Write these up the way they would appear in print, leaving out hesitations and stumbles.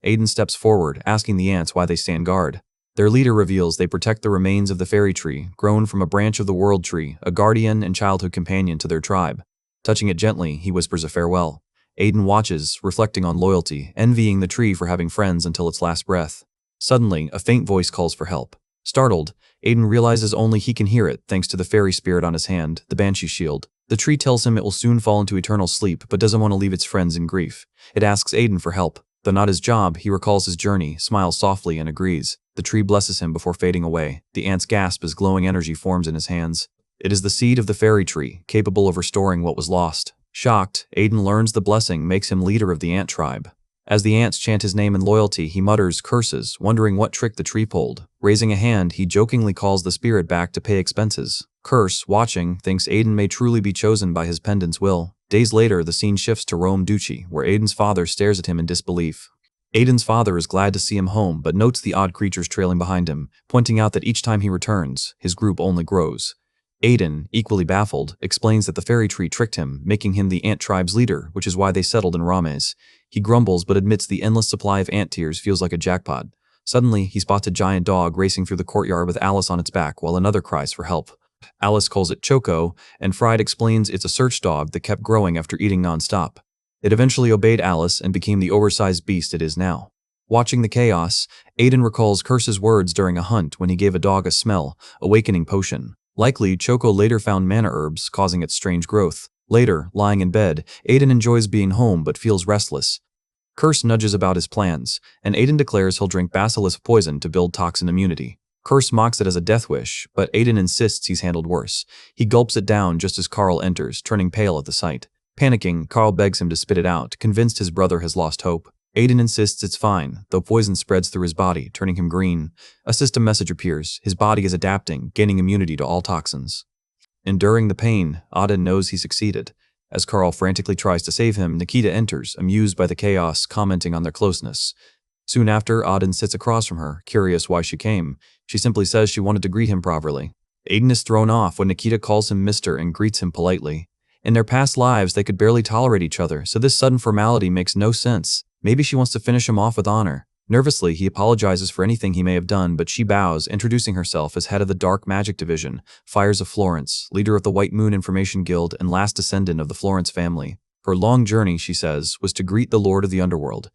Aiden steps forward, asking the ants why they stand guard. Their leader reveals they protect the remains of the fairy tree, grown from a branch of the world tree, a guardian and childhood companion to their tribe. Touching it gently, he whispers a farewell. Aiden watches, reflecting on loyalty, envying the tree for having friends until its last breath. Suddenly, a faint voice calls for help. Startled, Aiden realizes only he can hear it thanks to the fairy spirit on his hand, the Banshee shield. The tree tells him it will soon fall into eternal sleep but doesn't want to leave its friends in grief. It asks Aiden for help. Though not his job, he recalls his journey, smiles softly, and agrees. The tree blesses him before fading away. The ants gasp as glowing energy forms in his hands. It is the seed of the fairy tree, capable of restoring what was lost. Shocked, Aiden learns the blessing makes him leader of the ant tribe. As the ants chant his name in loyalty, he mutters curses, wondering what trick the tree pulled. Raising a hand, he jokingly calls the spirit back to pay expenses. Curse, watching, thinks Aiden may truly be chosen by his pendant's will. Days later, the scene shifts to Rome Duchy, where Aiden's father stares at him in disbelief. Aiden's father is glad to see him home, but notes the odd creatures trailing behind him, pointing out that each time he returns, his group only grows. Aiden, equally baffled, explains that the fairy tree tricked him, making him the ant tribe's leader, which is why they settled in Rames. He grumbles but admits the endless supply of ant tears feels like a jackpot. Suddenly, he spots a giant dog racing through the courtyard with Alice on its back while another cries for help. Alice calls it Choco, and Fried explains it's a search dog that kept growing after eating non-stop. It eventually obeyed Alice and became the oversized beast it is now. Watching the chaos, Aiden recalls Curse's words during a hunt when he gave a dog a smell, awakening potion. Likely, Choco later found mana herbs, causing its strange growth. Later, lying in bed, Aiden enjoys being home but feels restless. Curse nudges about his plans, and Aiden declares he'll drink basilisk poison to build toxin immunity. Curse mocks it as a death wish, but Aiden insists he's handled worse. He gulps it down just as Carl enters, turning pale at the sight. Panicking, Carl begs him to spit it out, convinced his brother has lost hope. Aiden insists it's fine, though poison spreads through his body, turning him green. A system message appears. His body is adapting, gaining immunity to all toxins. Enduring the pain, Auden knows he succeeded. As Carl frantically tries to save him, Nikita enters, amused by the chaos, commenting on their closeness. Soon after, Auden sits across from her, curious why she came. She simply says she wanted to greet him properly. Aiden is thrown off when Nikita calls him Mr. and greets him politely. In their past lives, they could barely tolerate each other, so this sudden formality makes no sense. Maybe she wants to finish him off with honor. Nervously, he apologizes for anything he may have done, but she bows, introducing herself as head of the Dark Magic Division, Fires of Florence, leader of the White Moon Information Guild, and last descendant of the Florence family. Her long journey, she says, was to greet the Lord of the Underworld.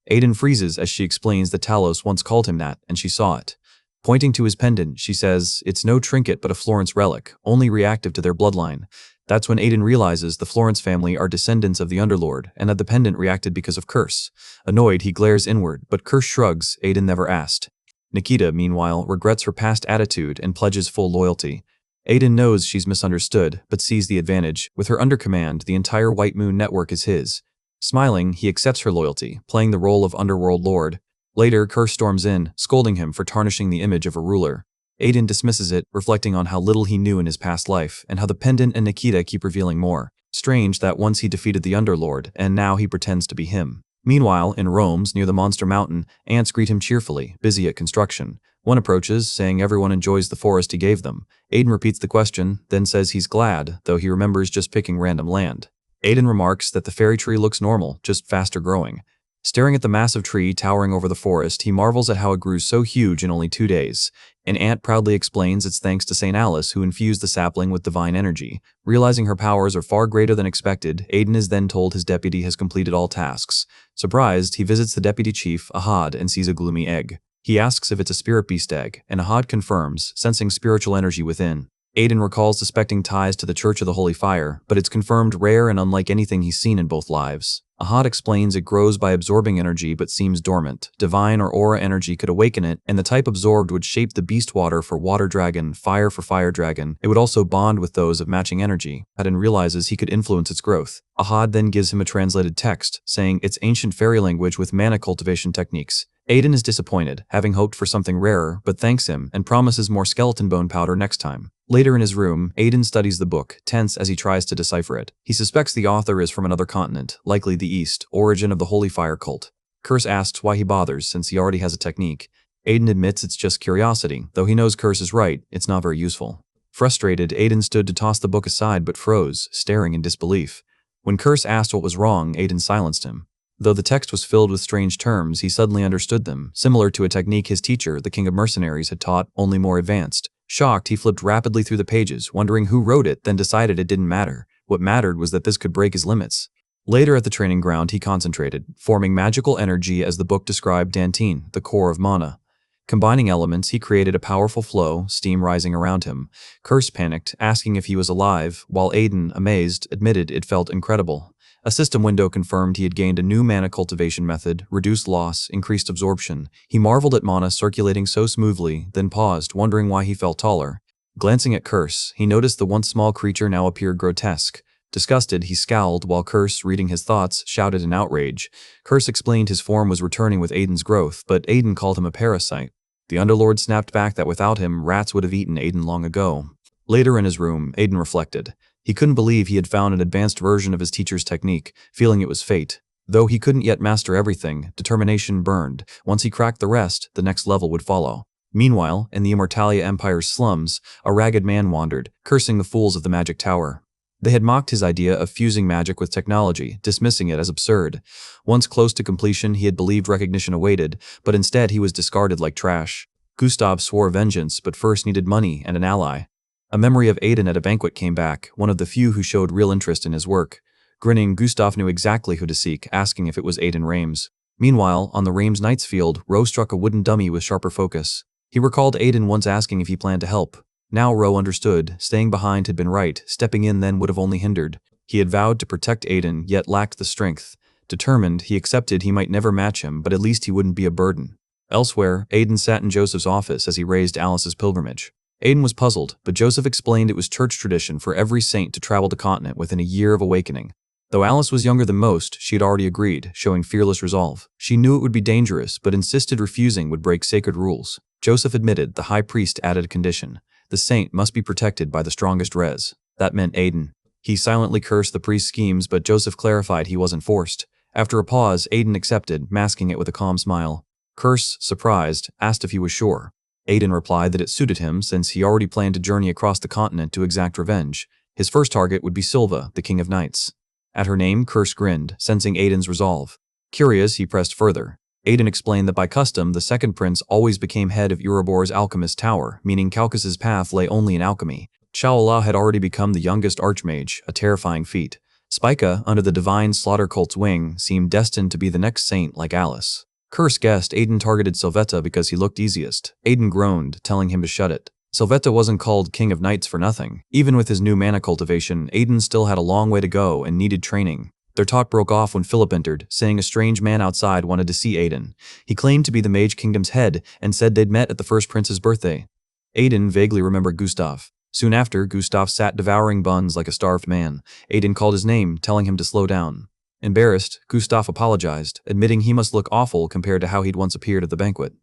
Aiden freezes as she explains that Talos once called him that, and she saw it. Pointing to his pendant, she says, it's no trinket but a Florence relic, only reactive to their bloodline. That's when Aiden realizes the Florence family are descendants of the Underlord, and that the pendant reacted because of Curse. Annoyed, he glares inward, but Curse shrugs. Aiden never asked. Nikita, meanwhile, regrets her past attitude and pledges full loyalty. Aiden knows she's misunderstood, but sees the advantage. With her undercommand, the entire White Moon network is his. Smiling, he accepts her loyalty, playing the role of Underworld Lord. Later, Curse storms in, scolding him for tarnishing the image of a ruler. Aiden dismisses it, reflecting on how little he knew in his past life, and how the pendant and Nikita keep revealing more. Strange that once he defeated the Underlord, and now he pretends to be him. Meanwhile, in Rome's, near the Monster Mountain, ants greet him cheerfully, busy at construction. One approaches, saying everyone enjoys the forest he gave them. Aiden repeats the question, then says he's glad, though he remembers just picking random land. Aiden remarks that the fairy tree looks normal, just faster growing. Staring at the massive tree towering over the forest, he marvels at how it grew so huge in only 2 days. An ant proudly explains it's thanks to St. Alice who infused the sapling with divine energy. Realizing her powers are far greater than expected, Aiden is then told his deputy has completed all tasks. Surprised, he visits the deputy chief, Ahad, and sees a gloomy egg. He asks if it's a spirit beast egg, and Ahad confirms, sensing spiritual energy within. Aiden recalls suspecting ties to the Church of the Holy Fire, but it's confirmed rare and unlike anything he's seen in both lives. Ahad explains it grows by absorbing energy but seems dormant. Divine or aura energy could awaken it, and the type absorbed would shape the beast water for water dragon, fire for fire dragon. It would also bond with those of matching energy. Aiden realizes he could influence its growth. Ahad then gives him a translated text, saying it's ancient fairy language with mana cultivation techniques. Aiden is disappointed, having hoped for something rarer, but thanks him and promises more skeleton bone powder next time. Later in his room, Aiden studies the book, tense as he tries to decipher it. He suspects the author is from another continent, likely the East, origin of the Holy Fire cult. Curse asks why he bothers since he already has a technique. Aiden admits it's just curiosity, though he knows Curse is right, it's not very useful. Frustrated, Aiden stood to toss the book aside but froze, staring in disbelief. When Curse asked what was wrong, Aiden silenced him. Though the text was filled with strange terms, he suddenly understood them, similar to a technique his teacher, the king of mercenaries, had taught, only more advanced. Shocked, he flipped rapidly through the pages, wondering who wrote it, then decided it didn't matter. What mattered was that this could break his limits. Later at the training ground, he concentrated, forming magical energy as the book described Danteen, the core of mana. Combining elements, he created a powerful flow, steam rising around him. Curse panicked, asking if he was alive, while Aiden, amazed, admitted it felt incredible. A system window confirmed he had gained a new mana cultivation method, reduced loss, increased absorption. He marveled at mana circulating so smoothly, then paused, wondering why he felt taller. Glancing at Curse, he noticed the once small creature now appeared grotesque. Disgusted, he scowled, while Curse, reading his thoughts, shouted in outrage. Curse explained his form was returning with Aiden's growth, but Aiden called him a parasite. The Underlord snapped back that without him, rats would have eaten Aiden long ago. Later in his room, Aiden reflected. He couldn't believe he had found an advanced version of his teacher's technique, feeling it was fate. Though he couldn't yet master everything, determination burned. Once he cracked the rest, the next level would follow. Meanwhile, in the Immortalia Empire's slums, a ragged man wandered, cursing the fools of the magic tower. They had mocked his idea of fusing magic with technology, dismissing it as absurd. Once close to completion, he had believed recognition awaited, but instead he was discarded like trash. Gustav swore vengeance, but first needed money and an ally. A memory of Aiden at a banquet came back, one of the few who showed real interest in his work. Grinning, Gustav knew exactly who to seek, asking if it was Aiden Rames. Meanwhile, on the Rames Knights field, Ro struck a wooden dummy with sharper focus. He recalled Aiden once asking if he planned to help. Now Ro understood, staying behind had been right, stepping in then would have only hindered. He had vowed to protect Aiden, yet lacked the strength. Determined, he accepted he might never match him, but at least he wouldn't be a burden. Elsewhere, Aiden sat in Joseph's office as he raised Alice's pilgrimage. Aiden was puzzled, but Joseph explained it was church tradition for every saint to travel the continent within a year of awakening. Though Alice was younger than most, she had already agreed, showing fearless resolve. She knew it would be dangerous, but insisted refusing would break sacred rules. Joseph admitted. The high priest added a condition. The saint must be protected by the strongest res. That meant Aiden. He silently cursed the priest's schemes, but Joseph clarified he wasn't forced. After a pause, Aiden accepted, masking it with a calm smile. Curse, surprised, asked if he was sure. Aiden replied that it suited him since he already planned to journey across the continent to exact revenge. His first target would be Silva, the King of Knights. At her name, Curse grinned, sensing Aiden's resolve. Curious, he pressed further. Aiden explained that by custom, the second prince always became head of Urobor's alchemist tower, meaning Calcas's path lay only in alchemy. Shaola had already become the youngest archmage, a terrifying feat. Spica, under the divine slaughter cult's wing, seemed destined to be the next saint like Alice. Curse guessed Aiden targeted Silvetta because he looked easiest. Aiden groaned, telling him to shut it. Silvetta wasn't called King of Knights for nothing. Even with his new mana cultivation, Aiden still had a long way to go and needed training. Their talk broke off when Philip entered, saying a strange man outside wanted to see Aiden. He claimed to be the Mage Kingdom's head and said they'd met at the first prince's birthday. Aiden vaguely remembered Gustav. Soon after, Gustav sat devouring buns like a starved man. Aiden called his name, telling him to slow down. Embarrassed, Gustav apologized, admitting he must look awful compared to how he'd once appeared at the banquet.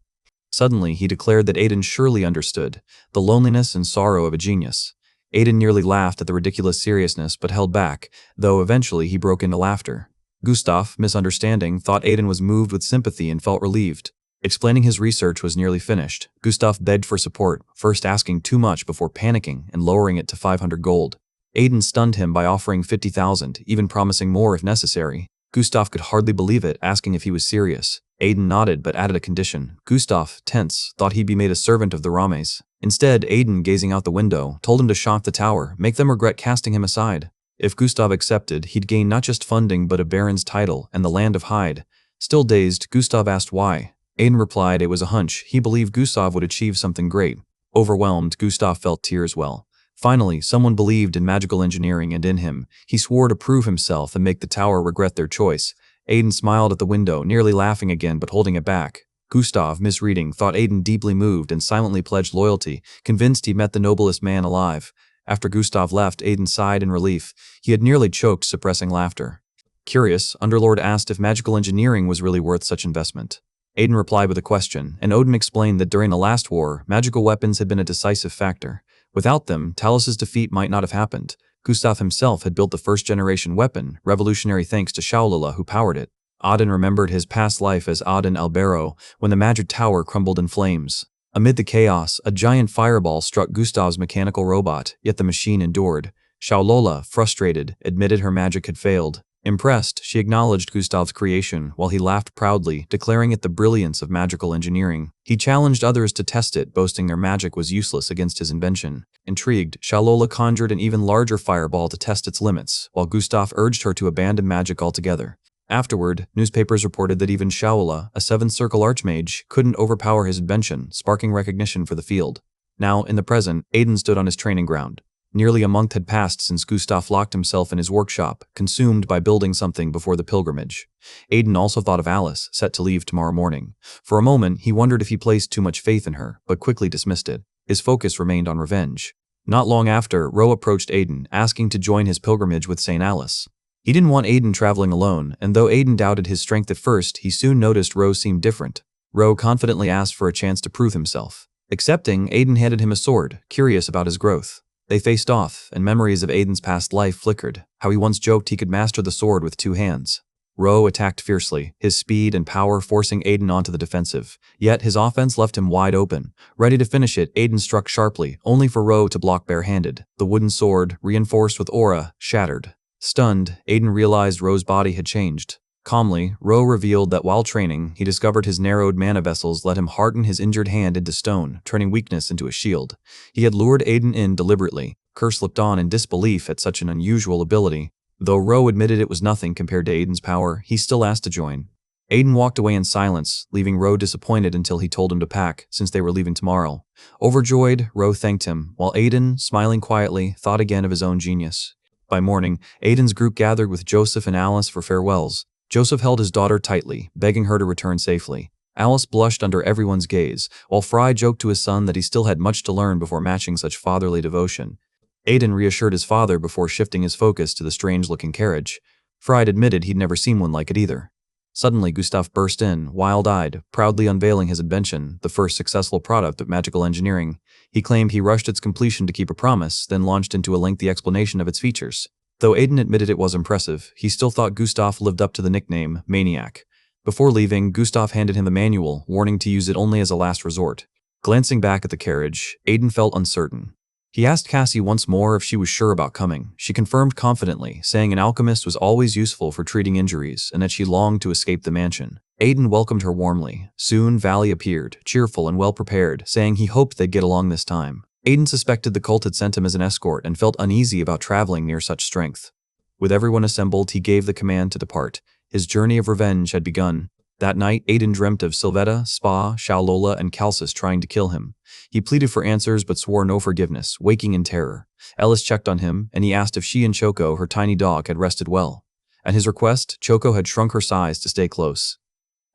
Suddenly, he declared that Aiden surely understood, the loneliness and sorrow of a genius. Aiden nearly laughed at the ridiculous seriousness but held back, though eventually he broke into laughter. Gustav, misunderstanding, thought Aiden was moved with sympathy and felt relieved. Explaining his research was nearly finished, Gustav begged for support, first asking too much before panicking and lowering it to 500 gold. Aiden stunned him by offering 50,000, even promising more if necessary. Gustav could hardly believe it, asking if he was serious. Aiden nodded but added a condition. Gustav, tense, thought he'd be made a servant of the Rames. Instead, Aiden, gazing out the window, told him to shock the tower, make them regret casting him aside. If Gustav accepted, he'd gain not just funding but a baron's title and the land of Hyde. Still dazed, Gustav asked why. Aiden replied it was a hunch. He believed Gustav would achieve something great. Overwhelmed, Gustav felt tears well. Finally, someone believed in magical engineering and in him. He swore to prove himself and make the tower regret their choice. Aiden smiled at the window, nearly laughing again but holding it back. Gustav, misreading, thought Aiden deeply moved and silently pledged loyalty, convinced he met the noblest man alive. After Gustav left, Aiden sighed in relief. He had nearly choked, suppressing laughter. Curious, Underlord asked if magical engineering was really worth such investment. Aiden replied with a question, and Odin explained that during the last war, magical weapons had been a decisive factor. Without them, Talus's defeat might not have happened. Gustav himself had built the first-generation weapon, revolutionary thanks to Shaolala who powered it. Odin remembered his past life as Odin Albero when the magic tower crumbled in flames. Amid the chaos, a giant fireball struck Gustav's mechanical robot, yet the machine endured. Shaolala, frustrated, admitted her magic had failed. Impressed, she acknowledged Gustav's creation while he laughed proudly, declaring it the brilliance of magical engineering. He challenged others to test it, boasting their magic was useless against his invention. Intrigued, Shalola conjured an even larger fireball to test its limits, while Gustav urged her to abandon magic altogether. Afterward, newspapers reported that even Shaola, a seventh-circle archmage, couldn't overpower his invention, sparking recognition for the field. Now, in the present, Aiden stood on his training ground. Nearly a month had passed since Gustav locked himself in his workshop, consumed by building something before the pilgrimage. Aiden also thought of Alice, set to leave tomorrow morning. For a moment, he wondered if he placed too much faith in her, but quickly dismissed it. His focus remained on revenge. Not long after, Ro approached Aiden, asking to join his pilgrimage with St. Alice. He didn't want Aiden traveling alone, and though Aiden doubted his strength at first, he soon noticed Ro seemed different. Ro confidently asked for a chance to prove himself. Accepting, Aiden handed him a sword, curious about his growth. They faced off, and memories of Aiden's past life flickered, how he once joked he could master the sword with 2 hands. Ro attacked fiercely, his speed and power forcing Aiden onto the defensive. Yet his offense left him wide open. Ready to finish it, Aiden struck sharply, only for Ro to block barehanded. The wooden sword, reinforced with aura, shattered. Stunned, Aiden realized Ro's body had changed. Calmly, Ro revealed that while training, he discovered his narrowed mana vessels let him harden his injured hand into stone, turning weakness into a shield. He had lured Aiden in deliberately. Curse looked on in disbelief at such an unusual ability. Though Ro admitted it was nothing compared to Aiden's power, he still asked to join. Aiden walked away in silence, leaving Ro disappointed until he told him to pack, since they were leaving tomorrow. Overjoyed, Ro thanked him, while Aiden, smiling quietly, thought again of his own genius. By morning, Aiden's group gathered with Joseph and Alice for farewells. Joseph held his daughter tightly, begging her to return safely. Alice blushed under everyone's gaze, while Fry joked to his son that he still had much to learn before matching such fatherly devotion. Aiden reassured his father before shifting his focus to the strange-looking carriage. Fry admitted he'd never seen one like it either. Suddenly, Gustav burst in, wild-eyed, proudly unveiling his invention, the first successful product of magical engineering. He claimed he rushed its completion to keep a promise, then launched into a lengthy explanation of its features. Though Aiden admitted it was impressive, he still thought Gustav lived up to the nickname, Maniac. Before leaving, Gustav handed him the manual, warning to use it only as a last resort. Glancing back at the carriage, Aiden felt uncertain. He asked Cassie once more if she was sure about coming. She confirmed confidently, saying an alchemist was always useful for treating injuries and that she longed to escape the mansion. Aiden welcomed her warmly. Soon, Valley appeared, cheerful and well-prepared, saying he hoped they'd get along this time. Aiden suspected the cult had sent him as an escort and felt uneasy about traveling near such strength. With everyone assembled, he gave the command to depart. His journey of revenge had begun. That night, Aiden dreamt of Sylvetta, Spa, Shalola, and Calcis trying to kill him. He pleaded for answers but swore no forgiveness, waking in terror. Ellis checked on him, and he asked if she and Choco, her tiny dog, had rested well. At his request, Choco had shrunk her size to stay close.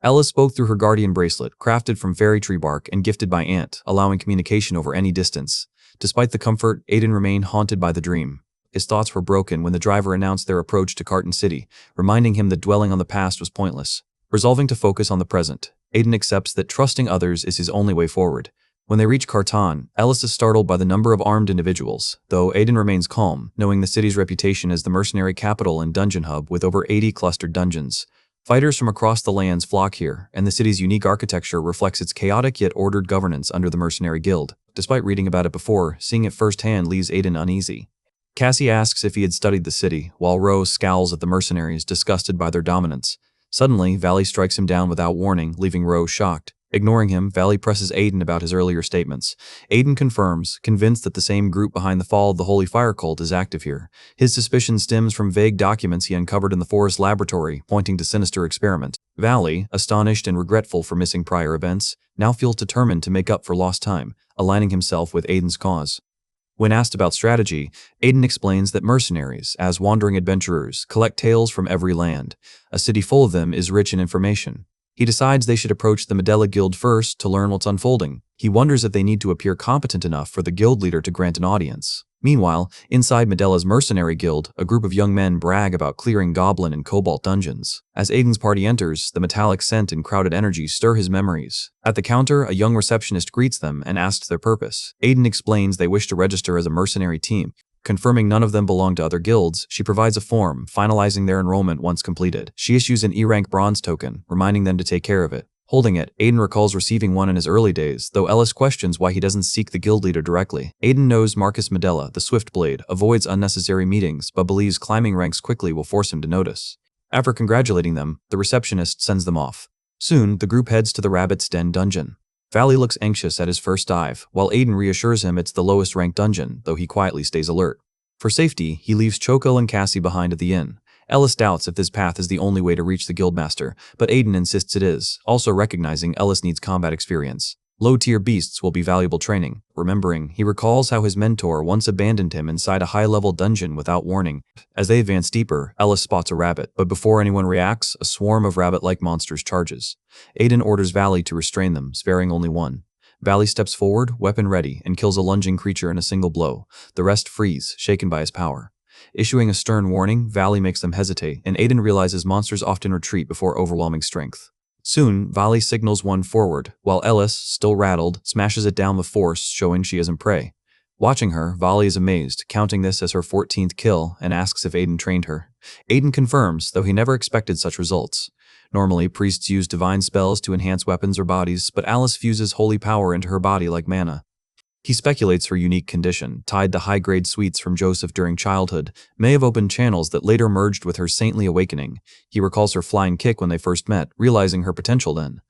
Ellis spoke through her guardian bracelet, crafted from fairy tree bark and gifted by Ant, allowing communication over any distance. Despite the comfort, Aiden remained haunted by the dream. His thoughts were broken when the driver announced their approach to Carton City, reminding him that dwelling on the past was pointless. Resolving to focus on the present, Aiden accepts that trusting others is his only way forward. When they reach Carton, Ellis is startled by the number of armed individuals, though Aiden remains calm, knowing the city's reputation as the mercenary capital and dungeon hub with over 80 clustered dungeons. Fighters from across the lands flock here, and the city's unique architecture reflects its chaotic yet ordered governance under the Mercenary Guild. Despite reading about it before, seeing it firsthand leaves Aiden uneasy. Cassie asks if he had studied the city, while Rose scowls at the mercenaries, disgusted by their dominance. Suddenly, Valley strikes him down without warning, leaving Rose shocked. Ignoring him, Valley presses Aiden about his earlier statements. Aiden confirms, convinced that the same group behind the fall of the Holy Fire Cult is active here. His suspicion stems from vague documents he uncovered in the forest laboratory, pointing to sinister experiments. Valley, astonished and regretful for missing prior events, now feels determined to make up for lost time, aligning himself with Aiden's cause. When asked about strategy, Aiden explains that mercenaries, as wandering adventurers, collect tales from every land. A city full of them is rich in information. He decides they should approach the Medela Guild first to learn what's unfolding. He wonders if they need to appear competent enough for the guild leader to grant an audience. Meanwhile, inside Medela's mercenary guild, a group of young men brag about clearing goblin and cobalt dungeons. As Aiden's party enters, the metallic scent and crowded energy stir his memories. At the counter, a young receptionist greets them and asks their purpose. Aiden explains they wish to register as a mercenary team. Confirming none of them belong to other guilds, she provides a form, finalizing their enrollment once completed. She issues an E-rank bronze token, reminding them to take care of it. Holding it, Aiden recalls receiving one in his early days, though Ellis questions why he doesn't seek the guild leader directly. Aiden knows Marcus Medela, the Swift Blade, avoids unnecessary meetings, but believes climbing ranks quickly will force him to notice. After congratulating them, the receptionist sends them off. Soon, the group heads to the rabbit's den dungeon. Valley looks anxious at his first dive, while Aiden reassures him it's the lowest ranked dungeon, though he quietly stays alert. For safety, he leaves Choco and Cassie behind at the inn. Ellis doubts if this path is the only way to reach the guildmaster, but Aiden insists it is, also recognizing Ellis needs combat experience. Low-tier beasts will be valuable training. Remembering, he recalls how his mentor once abandoned him inside a high-level dungeon without warning. As they advance deeper, Ellis spots a rabbit, but before anyone reacts, a swarm of rabbit-like monsters charges. Aiden orders Valley to restrain them, sparing only one. Valley steps forward, weapon ready, and kills a lunging creature in a single blow. The rest freeze, shaken by his power. Issuing a stern warning, Valley makes them hesitate, and Aiden realizes monsters often retreat before overwhelming strength. Soon, Valley signals one forward, while Ellis, still rattled, smashes it down with force, showing she isn't prey. Watching her, Valley is amazed, counting this as her 14th kill, and asks if Aiden trained her. Aiden confirms, though he never expected such results. Normally, priests use divine spells to enhance weapons or bodies, but Alice fuses holy power into her body like mana. He speculates her unique condition, tied to high-grade sweets from Joseph during childhood, may have opened channels that later merged with her saintly awakening. He recalls her flying kick when they first met, realizing her potential then.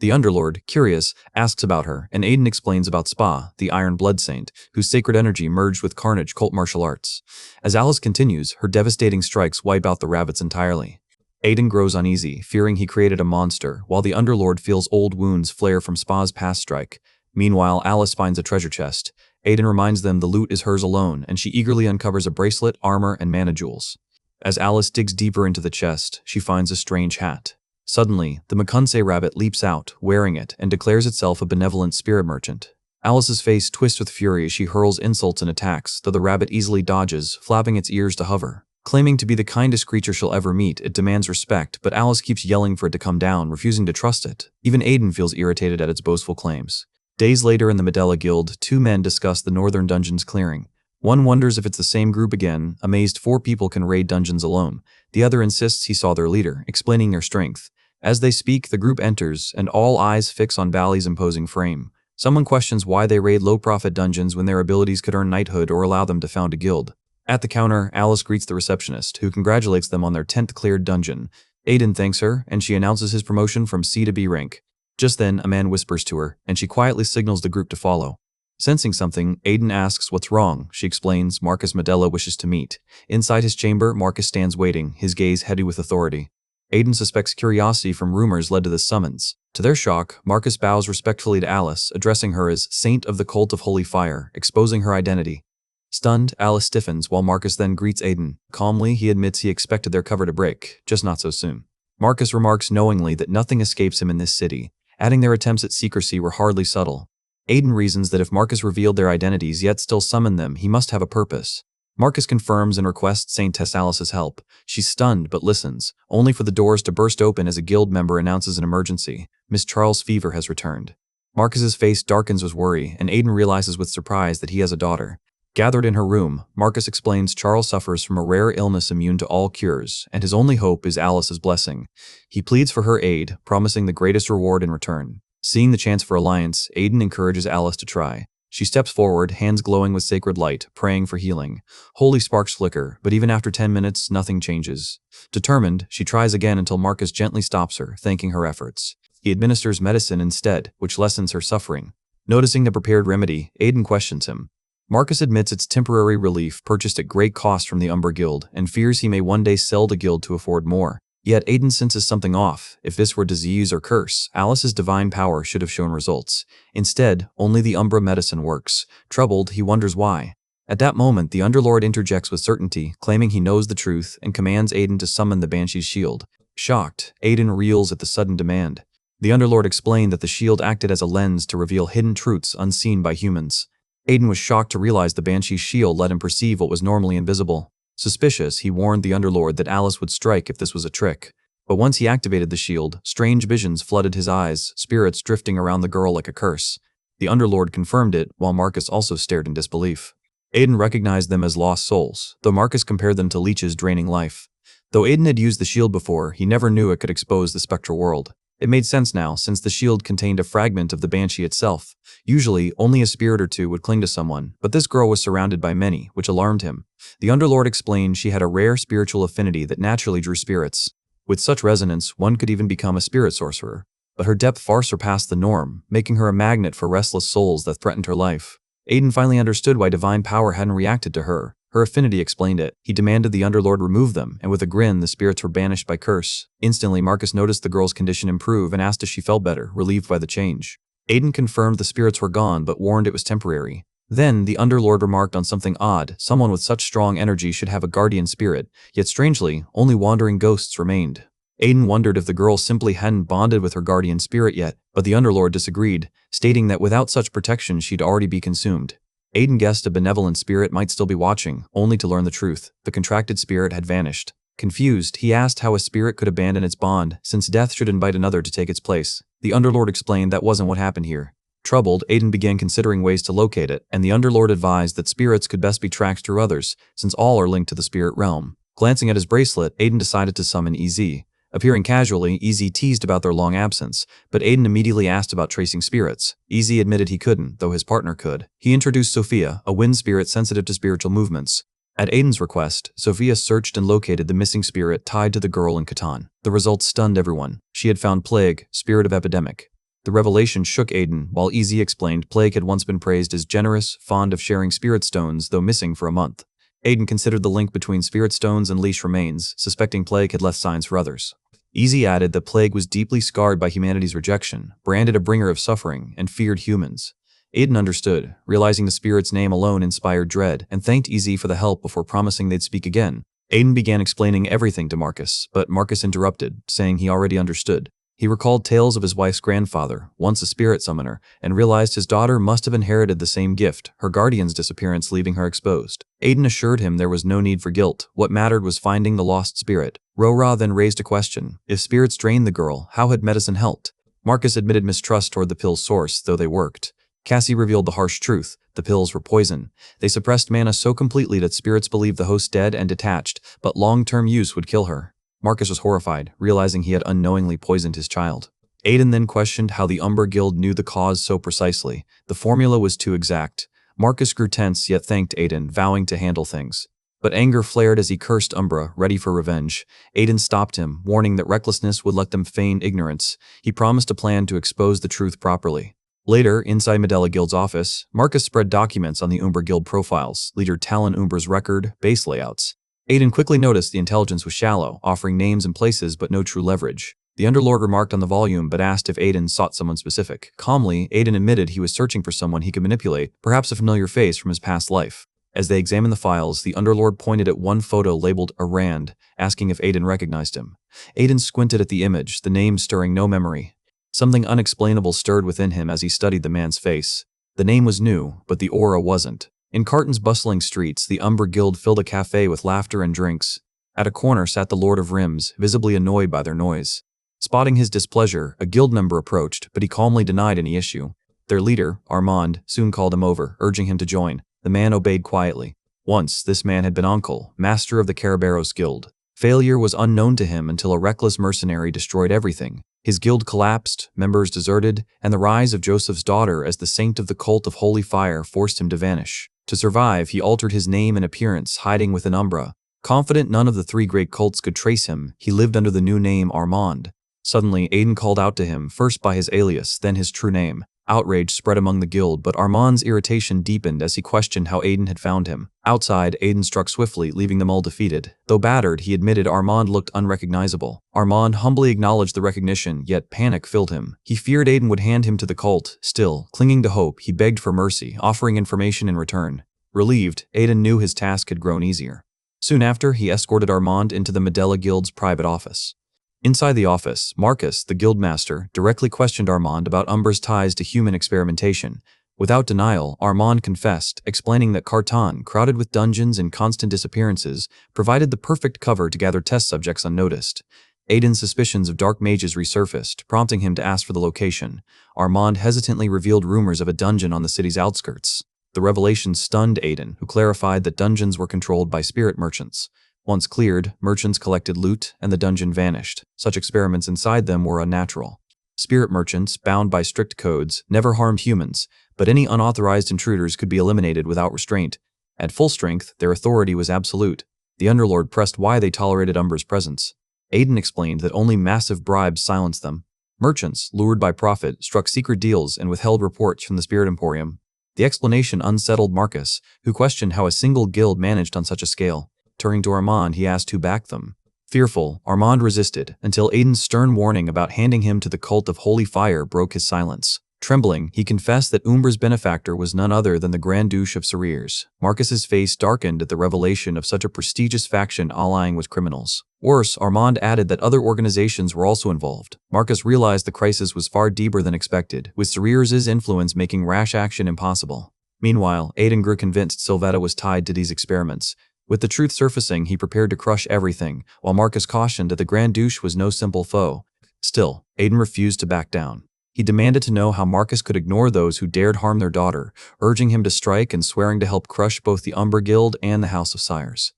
The Underlord, curious, asks about her, and Aiden explains about Spa, the Iron Blood Saint, whose sacred energy merged with Carnage cult martial arts. As Alice continues, her devastating strikes wipe out the rabbits entirely. Aiden grows uneasy, fearing he created a monster, while the Underlord feels old wounds flare from Spa's past strike. Meanwhile, Alice finds a treasure chest. Aiden reminds them the loot is hers alone, and she eagerly uncovers a bracelet, armor, and mana jewels. As Alice digs deeper into the chest, she finds a strange hat. Suddenly, the Makunsei rabbit leaps out, wearing it, and declares itself a benevolent spirit merchant. Alice's face twists with fury as she hurls insults and attacks, though the rabbit easily dodges, flapping its ears to hover. Claiming to be the kindest creature she'll ever meet, it demands respect, but Alice keeps yelling for it to come down, refusing to trust it. Even Aiden feels irritated at its boastful claims. Days later in the Medela Guild, two men discuss the northern dungeon's clearing. One wonders if it's the same group again, amazed 4 people can raid dungeons alone. The other insists he saw their leader, explaining their strength. As they speak, the group enters, and all eyes fix on Valley's imposing frame. Someone questions why they raid low-profit dungeons when their abilities could earn knighthood or allow them to found a guild. At the counter, Alice greets the receptionist, who congratulates them on their 10th cleared dungeon. Aiden thanks her, and she announces his promotion from C to B rank. Just then, a man whispers to her, and she quietly signals the group to follow. Sensing something, Aiden asks what's wrong. She explains Marcus Medela wishes to meet. Inside his chamber, Marcus stands waiting, his gaze heavy with authority. Aiden suspects curiosity from rumors led to this summons. To their shock, Marcus bows respectfully to Alice, addressing her as Saint of the Cult of Holy Fire, exposing her identity. Stunned, Alice stiffens while Marcus then greets Aiden. Calmly, he admits he expected their cover to break, just not so soon. Marcus remarks knowingly that nothing escapes him in this city, adding their attempts at secrecy were hardly subtle. Aiden reasons that if Marcus revealed their identities yet still summoned them, he must have a purpose. Marcus confirms and requests Saint Tessalice's help. She's stunned but listens, only for the doors to burst open as a guild member announces an emergency. Miss Charles' fever has returned. Marcus's face darkens with worry, and Aiden realizes with surprise that he has a daughter. Gathered in her room, Marcus explains Charles suffers from a rare illness immune to all cures, and his only hope is Alice's blessing. He pleads for her aid, promising the greatest reward in return. Seeing the chance for alliance, Aiden encourages Alice to try. She steps forward, hands glowing with sacred light, praying for healing. Holy sparks flicker, but even after 10 minutes, nothing changes. Determined, she tries again until Marcus gently stops her, thanking her efforts. He administers medicine instead, which lessens her suffering. Noticing the prepared remedy, Aiden questions him. Marcus admits it's temporary relief purchased at great cost from the Umbra Guild, and fears he may one day sell the guild to afford more. Yet Aiden senses something off. If this were disease or curse, Alice's divine power should have shown results. Instead, only the Umbra medicine works. Troubled, he wonders why. At that moment, the Underlord interjects with certainty, claiming he knows the truth, and commands Aiden to summon the Banshee's shield. Shocked, Aiden reels at the sudden demand. The Underlord explained that the shield acted as a lens to reveal hidden truths unseen by humans. Aiden was shocked to realize the Banshee's shield let him perceive what was normally invisible. Suspicious, he warned the Underlord that Alice would strike if this was a trick. But once he activated the shield, strange visions flooded his eyes, spirits drifting around the girl like a curse. The Underlord confirmed it, while Marcus also stared in disbelief. Aiden recognized them as lost souls, though Marcus compared them to leeches draining life. Though Aiden had used the shield before, he never knew it could expose the spectral world. It made sense now, since the shield contained a fragment of the Banshee itself. Usually, only a spirit or two would cling to someone, but this girl was surrounded by many, which alarmed him. The Underlord explained she had a rare spiritual affinity that naturally drew spirits. With such resonance, one could even become a spirit sorcerer. But her depth far surpassed the norm, making her a magnet for restless souls that threatened her life. Aiden finally understood why divine power hadn't reacted to her. Her affinity explained it. He demanded the Underlord remove them, and with a grin, the spirits were banished by curse. Instantly, Marcus noticed the girl's condition improve and asked if she felt better, relieved by the change. Aiden confirmed the spirits were gone, but warned it was temporary. Then, the Underlord remarked on something odd. Someone with such strong energy should have a guardian spirit, yet strangely, only wandering ghosts remained. Aiden wondered if the girl simply hadn't bonded with her guardian spirit yet, but the Underlord disagreed, stating that without such protection she'd already be consumed. Aiden guessed a benevolent spirit might still be watching, only to learn the truth. The contracted spirit had vanished. Confused, he asked how a spirit could abandon its bond, since death should invite another to take its place. The Underlord explained that wasn't what happened here. Troubled, Aiden began considering ways to locate it, and the Underlord advised that spirits could best be tracked through others, since all are linked to the spirit realm. Glancing at his bracelet, Aiden decided to summon EZ. Appearing casually, EZ teased about their long absence, but Aiden immediately asked about tracing spirits. EZ admitted he couldn't, though his partner could. He introduced Sophia, a wind spirit sensitive to spiritual movements. At Aiden's request, Sophia searched and located the missing spirit tied to the girl in Catan. The results stunned everyone. She had found Plague, spirit of epidemic. The revelation shook Aiden, while EZ explained Plague had once been praised as generous, fond of sharing spirit stones, though missing for a month. Aiden considered the link between spirit stones and leash remains, suspecting Plague had left signs for others. EZ added that Plague was deeply scarred by humanity's rejection, branded a bringer of suffering, and feared humans. Aiden understood, realizing the spirit's name alone inspired dread, and thanked EZ for the help before promising they'd speak again. Aiden began explaining everything to Marcus, but Marcus interrupted, saying he already understood. He recalled tales of his wife's grandfather, once a spirit summoner, and realized his daughter must have inherited the same gift, her guardian's disappearance leaving her exposed. Aiden assured him there was no need for guilt. What mattered was finding the lost spirit. Rora then raised a question. If spirits drained the girl, how had medicine helped? Marcus admitted mistrust toward the pill's source, though they worked. Cassie revealed the harsh truth. The pills were poison. They suppressed mana so completely that spirits believed the host dead and detached, but long-term use would kill her. Marcus was horrified, realizing he had unknowingly poisoned his child. Aiden then questioned how the Umber Guild knew the cause so precisely. The formula was too exact. Marcus grew tense yet thanked Aiden, vowing to handle things. But anger flared as he cursed Umbra, ready for revenge. Aiden stopped him, warning that recklessness would let them feign ignorance. He promised a plan to expose the truth properly. Later, inside Medela Guild's office, Marcus spread documents on the Umber Guild profiles, leader Talon Umbra's record, base layouts. Aiden quickly noticed the intelligence was shallow, offering names and places but no true leverage. The Underlord remarked on the volume but asked if Aiden sought someone specific. Calmly, Aiden admitted he was searching for someone he could manipulate, perhaps a familiar face from his past life. As they examined the files, the Underlord pointed at one photo labeled Arand, asking if Aiden recognized him. Aiden squinted at the image, the name stirring no memory. Something unexplainable stirred within him as he studied the man's face. The name was new, but the aura wasn't. In Carton's bustling streets, the Umber Guild filled a cafe with laughter and drinks. At a corner sat the Lord of Rims, visibly annoyed by their noise. Spotting his displeasure, a guild member approached, but he calmly denied any issue. Their leader, Armand, soon called him over, urging him to join. The man obeyed quietly. Once, this man had been Uncle, master of the Caraberos Guild. Failure was unknown to him until a reckless mercenary destroyed everything. His guild collapsed, members deserted, and the rise of Joseph's daughter as the saint of the cult of Holy Fire forced him to vanish. To survive, he altered his name and appearance, hiding within Umbra. Confident none of the three great cults could trace him, he lived under the new name Armand. Suddenly, Aiden called out to him, first by his alias, then his true name. Outrage spread among the guild, but Armand's irritation deepened as he questioned how Aiden had found him. Outside, Aiden struck swiftly, leaving them all defeated. Though battered, he admitted Armand looked unrecognizable. Armand humbly acknowledged the recognition, yet panic filled him. He feared Aiden would hand him to the cult. Still, clinging to hope, he begged for mercy, offering information in return. Relieved, Aiden knew his task had grown easier. Soon after, he escorted Armand into the Medela Guild's private office. Inside the office, Marcus, the guildmaster, directly questioned Armand about Umbra's ties to human experimentation. Without denial, Armand confessed, explaining that Carton, crowded with dungeons and constant disappearances, provided the perfect cover to gather test subjects unnoticed. Aiden's suspicions of dark mages resurfaced, prompting him to ask for the location. Armand hesitantly revealed rumors of a dungeon on the city's outskirts. The revelation stunned Aiden, who clarified that dungeons were controlled by spirit merchants. Once cleared, merchants collected loot, and the dungeon vanished. Such experiments inside them were unnatural. Spirit merchants, bound by strict codes, never harmed humans, but any unauthorized intruders could be eliminated without restraint. At full strength, their authority was absolute. The Underlord pressed why they tolerated Umbra's presence. Aiden explained that only massive bribes silenced them. Merchants, lured by profit, struck secret deals and withheld reports from the Spirit Emporium. The explanation unsettled Marcus, who questioned how a single guild managed on such a scale. Turning to Armand, he asked who backed them. Fearful, Armand resisted, until Aiden's stern warning about handing him to the cult of Holy Fire broke his silence. Trembling, he confessed that Umbra's benefactor was none other than the Grand Duke of Serriers. Marcus's face darkened at the revelation of such a prestigious faction allying with criminals. Worse, Armand added that other organizations were also involved. Marcus realized the crisis was far deeper than expected, with Serriers' influence making rash action impossible. Meanwhile, Aiden grew convinced Sylvetta was tied to these experiments. With the truth surfacing, he prepared to crush everything, while Marcus cautioned that the Grand Duke was no simple foe. Still, Aiden refused to back down. He demanded to know how Marcus could ignore those who dared harm their daughter, urging him to strike and swearing to help crush both the Umbra Guild and the House of Sires.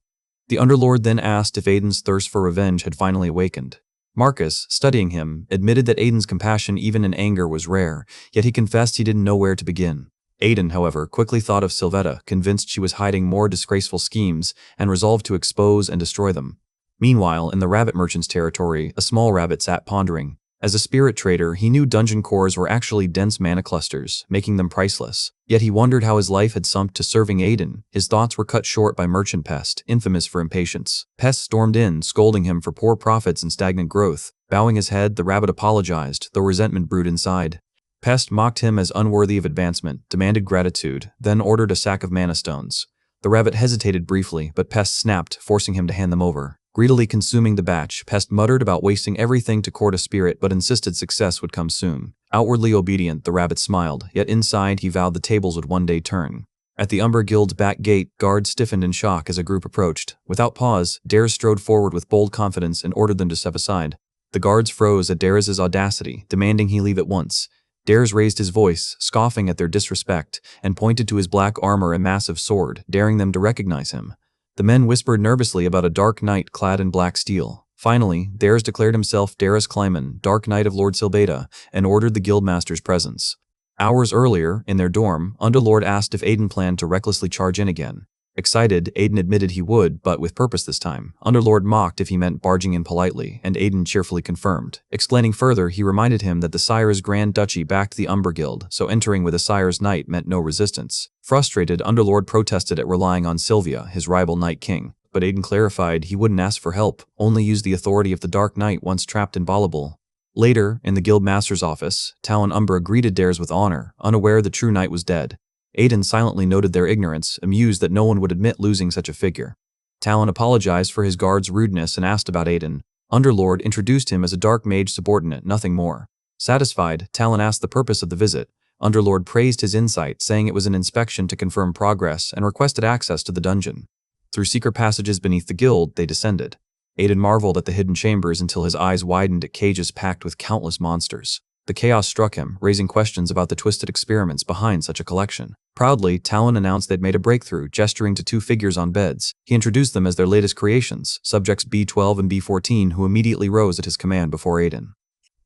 The Underlord then asked if Aiden's thirst for revenge had finally awakened. Marcus, studying him, admitted that Aiden's compassion even in anger was rare, yet he confessed he didn't know where to begin. Aiden, however, quickly thought of Sylvetta, convinced she was hiding more disgraceful schemes, and resolved to expose and destroy them. Meanwhile, in the rabbit merchant's territory, a small rabbit sat pondering. As a spirit trader, he knew dungeon cores were actually dense mana clusters, making them priceless. Yet he wondered how his life had sunk to serving Aiden. His thoughts were cut short by Merchant Pest, infamous for impatience. Pest stormed in, scolding him for poor profits and stagnant growth. Bowing his head, the rabbit apologized, though resentment brewed inside. Pest mocked him as unworthy of advancement, demanded gratitude, then ordered a sack of mana stones. The rabbit hesitated briefly, but Pest snapped, forcing him to hand them over. Greedily consuming the batch, Pest muttered about wasting everything to court a spirit but insisted success would come soon. Outwardly obedient, the rabbit smiled, yet inside he vowed the tables would one day turn. At the Umbra Guild's back gate, guards stiffened in shock as a group approached. Without pause, Dares strode forward with bold confidence and ordered them to step aside. The guards froze at Dares' audacity, demanding he leave at once. Dares raised his voice, scoffing at their disrespect, and pointed to his black armor and massive sword, daring them to recognize him. The men whispered nervously about a dark knight clad in black steel. Finally, Dares declared himself Dares Kleiman, Dark Knight of Lord Sylvetta, and ordered the guildmaster's presence. Hours earlier, in their dorm, Underlord asked if Aiden planned to recklessly charge in again. Excited, Aiden admitted he would, but with purpose this time. Underlord mocked if he meant barging in politely, and Aiden cheerfully confirmed. Explaining further, he reminded him that the Sire's Grand Duchy backed the Umbra Guild, so entering with a Sire's Knight meant no resistance. Frustrated, Underlord protested at relying on Sylvia, his rival Night King, but Aiden clarified he wouldn't ask for help, only use the authority of the Dark Knight once trapped in Balabul. Later, in the Guildmaster's office, Talon Umbra greeted Dares with honor, unaware the true knight was dead. Aiden silently noted their ignorance, amused that no one would admit losing such a figure. Talon apologized for his guard's rudeness and asked about Aiden. Underlord introduced him as a dark mage subordinate, nothing more. Satisfied, Talon asked the purpose of the visit. Underlord praised his insight, saying it was an inspection to confirm progress, and requested access to the dungeon. Through secret passages beneath the guild, they descended. Aiden marveled at the hidden chambers until his eyes widened at cages packed with countless monsters. The chaos struck him, raising questions about the twisted experiments behind such a collection. Proudly, Talon announced they'd made a breakthrough, gesturing to two figures on beds. He introduced them as their latest creations, subjects B12 and B14, who immediately rose at his command before Aiden.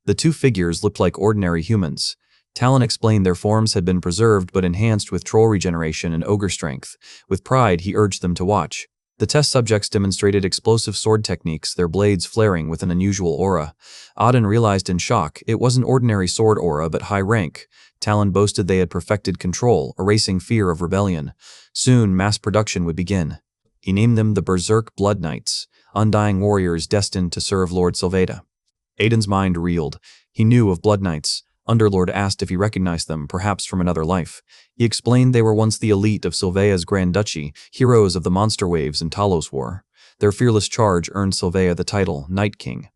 The two figures looked like ordinary humans. Talon explained their forms had been preserved but enhanced with troll regeneration and ogre strength. With pride, he urged them to watch. The test subjects demonstrated explosive sword techniques, their blades flaring with an unusual aura. Auden realized in shock it wasn't ordinary sword aura but high rank. Talon boasted they had perfected control, erasing fear of rebellion. Soon, mass production would begin. He named them the Berserk Blood Knights, undying warriors destined to serve Lord Sylvetta. Aiden's mind reeled. He knew of Blood Knights. Underlord asked if he recognized them, perhaps from another life. He explained they were once the elite of Sylvea's Grand Duchy, heroes of the Monster Waves and Talos War. Their fearless charge earned Sylvea the title Night King.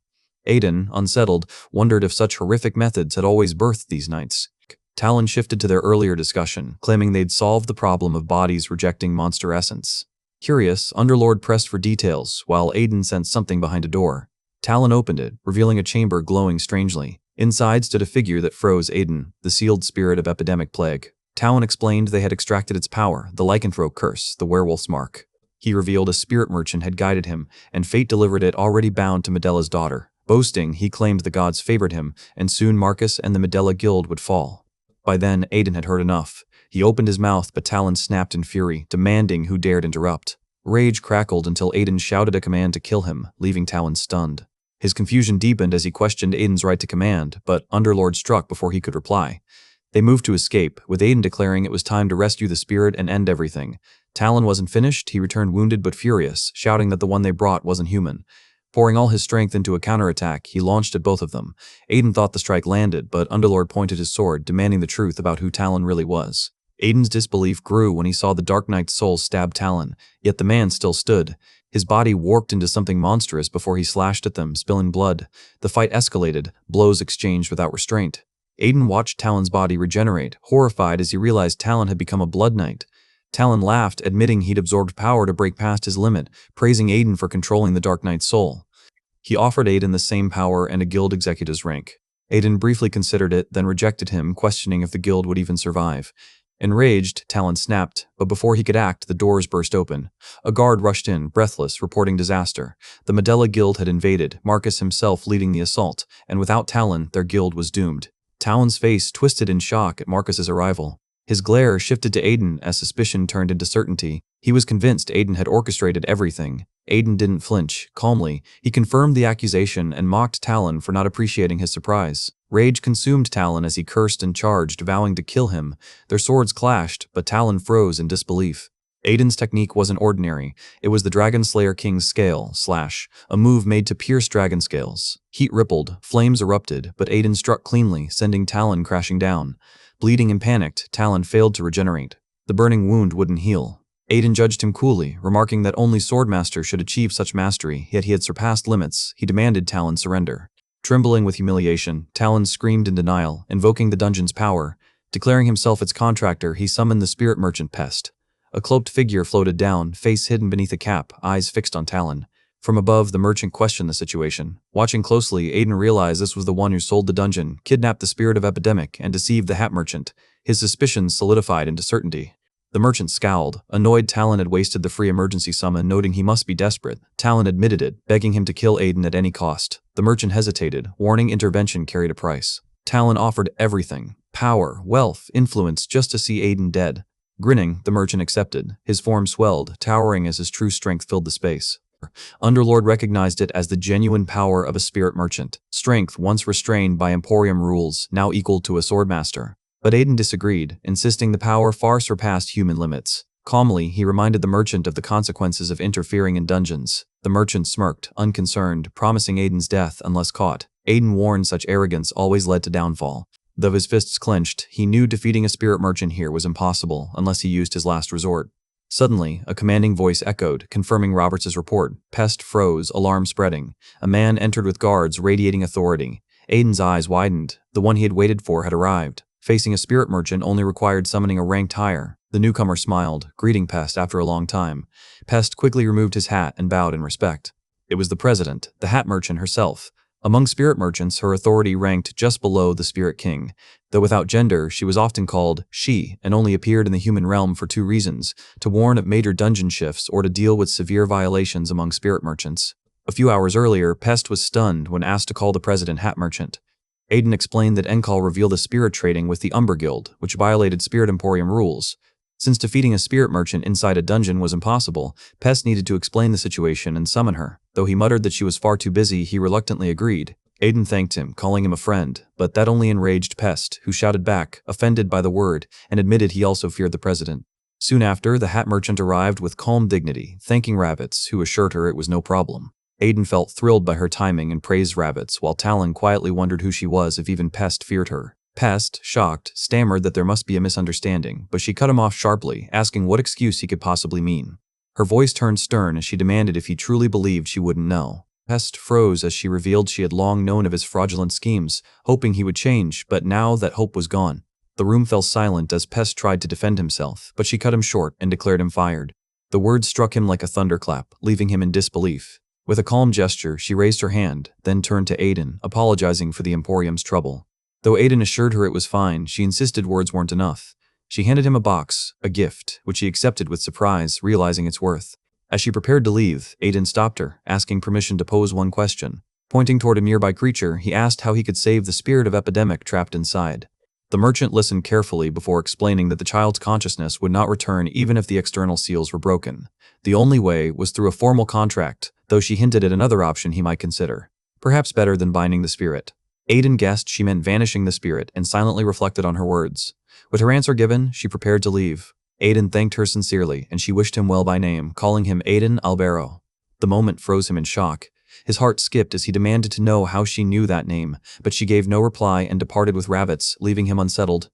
Aiden, unsettled, wondered if such horrific methods had always birthed these knights. Talon shifted to their earlier discussion, claiming they'd solved the problem of bodies rejecting monster essence. Curious, Underlord pressed for details, while Aiden sensed something behind a door. Talon opened it, revealing a chamber glowing strangely. Inside stood a figure that froze Aiden, the sealed spirit of epidemic plague. Talon explained they had extracted its power, the lycanthrope curse, the werewolf's mark. He revealed a spirit merchant had guided him, and fate delivered it already bound to Medella's daughter. Boasting, he claimed the gods favored him, and soon Marcus and the Medella Guild would fall. By then, Aiden had heard enough. He opened his mouth, but Talon snapped in fury, demanding who dared interrupt. Rage crackled until Aiden shouted a command to kill him, leaving Talon stunned. His confusion deepened as he questioned Aiden's right to command, but Underlord struck before he could reply. They moved to escape, with Aiden declaring it was time to rescue the spirit and end everything. Talon wasn't finished, he returned wounded but furious, shouting that the one they brought wasn't human. Pouring all his strength into a counterattack, he launched at both of them. Aiden thought the strike landed, but Underlord pointed his sword, demanding the truth about who Talon really was. Aiden's disbelief grew when he saw the Dark Knight's soul stab Talon, yet the man still stood. His body warped into something monstrous before he slashed at them, spilling blood. The fight escalated, blows exchanged without restraint. Aiden watched Talon's body regenerate, horrified as he realized Talon had become a Blood Knight. Talon laughed, admitting he'd absorbed power to break past his limit, praising Aiden for controlling the Dark Knight's soul. He offered Aiden the same power and a guild executive's rank. Aiden briefly considered it, then rejected him, questioning if the guild would even survive. Enraged, Talon snapped, but before he could act, the doors burst open. A guard rushed in, breathless, reporting disaster. The Medela Guild had invaded, Marcus himself leading the assault, and without Talon, their guild was doomed. Talon's face twisted in shock at Marcus's arrival. His glare shifted to Aiden as suspicion turned into certainty. He was convinced Aiden had orchestrated everything. Aiden didn't flinch. Calmly, he confirmed the accusation and mocked Talon for not appreciating his surprise. Rage consumed Talon as he cursed and charged, vowing to kill him. Their swords clashed, but Talon froze in disbelief. Aiden's technique wasn't ordinary. It was the Dragon Slayer King's Scale, a move made to pierce dragon scales. Heat rippled, flames erupted, but Aiden struck cleanly, sending Talon crashing down. Bleeding and panicked, Talon failed to regenerate. The burning wound wouldn't heal. Aiden judged him coolly, remarking that only Swordmaster should achieve such mastery, yet he had surpassed limits. He demanded Talon surrender. Trembling with humiliation, Talon screamed in denial, invoking the dungeon's power. Declaring himself its contractor, he summoned the spirit merchant Pest. A cloaked figure floated down, face hidden beneath a cap, eyes fixed on Talon. From above, the merchant questioned the situation. Watching closely, Aiden realized this was the one who sold the dungeon, kidnapped the spirit of Epidemic, and deceived the hat merchant. His suspicions solidified into certainty. The merchant scowled, annoyed Talon had wasted the free emergency summon, noting he must be desperate. Talon admitted it, begging him to kill Aiden at any cost. The merchant hesitated, warning intervention carried a price. Talon offered everything: power, wealth, influence, just to see Aiden dead. Grinning, the merchant accepted. His form swelled, towering as his true strength filled the space. Underlord recognized it as the genuine power of a spirit merchant. Strength once restrained by Emporium rules, now equal to a swordmaster. But Aiden disagreed, insisting the power far surpassed human limits. Calmly, he reminded the merchant of the consequences of interfering in dungeons. The merchant smirked, unconcerned, promising Aiden's death unless caught. Aiden warned such arrogance always led to downfall. Though his fists clenched, he knew defeating a spirit merchant here was impossible unless he used his last resort. Suddenly, a commanding voice echoed, confirming Roberts' report. Pest froze, alarm spreading. A man entered with guards radiating authority. Aiden's eyes widened. The one he had waited for had arrived. Facing a spirit merchant only required summoning a ranked higher. The newcomer smiled, greeting Pest after a long time. Pest quickly removed his hat and bowed in respect. It was the president, the hat merchant herself. Among spirit merchants, her authority ranked just below the Spirit King. Though without gender, she was often called she and only appeared in the human realm for two reasons: to warn of major dungeon shifts or to deal with severe violations among spirit merchants. A few hours earlier, Pest was stunned when asked to call the president hat merchant. Aiden explained that Encall revealed a spirit trading with the Umber Guild, which violated Spirit Emporium rules. Since defeating a spirit merchant inside a dungeon was impossible, Pest needed to explain the situation and summon her. Though he muttered that she was far too busy, he reluctantly agreed. Aiden thanked him, calling him a friend, but that only enraged Pest, who shouted back, offended by the word, and admitted he also feared the president. Soon after, the hat merchant arrived with calm dignity, thanking Rabbits, who assured her it was no problem. Aiden felt thrilled by her timing and praised Rabbits, while Talon quietly wondered who she was if even Pest feared her. Pest, shocked, stammered that there must be a misunderstanding, but she cut him off sharply, asking what excuse he could possibly mean. Her voice turned stern as she demanded if he truly believed she wouldn't know. Pest froze as she revealed she had long known of his fraudulent schemes, hoping he would change, but now that hope was gone. The room fell silent as Pest tried to defend himself, but she cut him short and declared him fired. The words struck him like a thunderclap, leaving him in disbelief. With a calm gesture, she raised her hand, then turned to Aiden, apologizing for the Emporium's trouble. Though Aiden assured her it was fine, she insisted words weren't enough. She handed him a box, a gift, which he accepted with surprise, realizing its worth. As she prepared to leave, Aiden stopped her, asking permission to pose one question. Pointing toward a nearby creature, he asked how he could save the spirit of Epidemic trapped inside. The merchant listened carefully before explaining that the child's consciousness would not return even if the external seals were broken. The only way was through a formal contract, though she hinted at another option he might consider. Perhaps better than binding the spirit. Aiden guessed she meant vanishing the spirit and silently reflected on her words. With her answer given, she prepared to leave. Aiden thanked her sincerely, and she wished him well by name, calling him Aiden Albero. The moment froze him in shock. His heart skipped as he demanded to know how she knew that name, but she gave no reply and departed with rabbits, leaving him unsettled.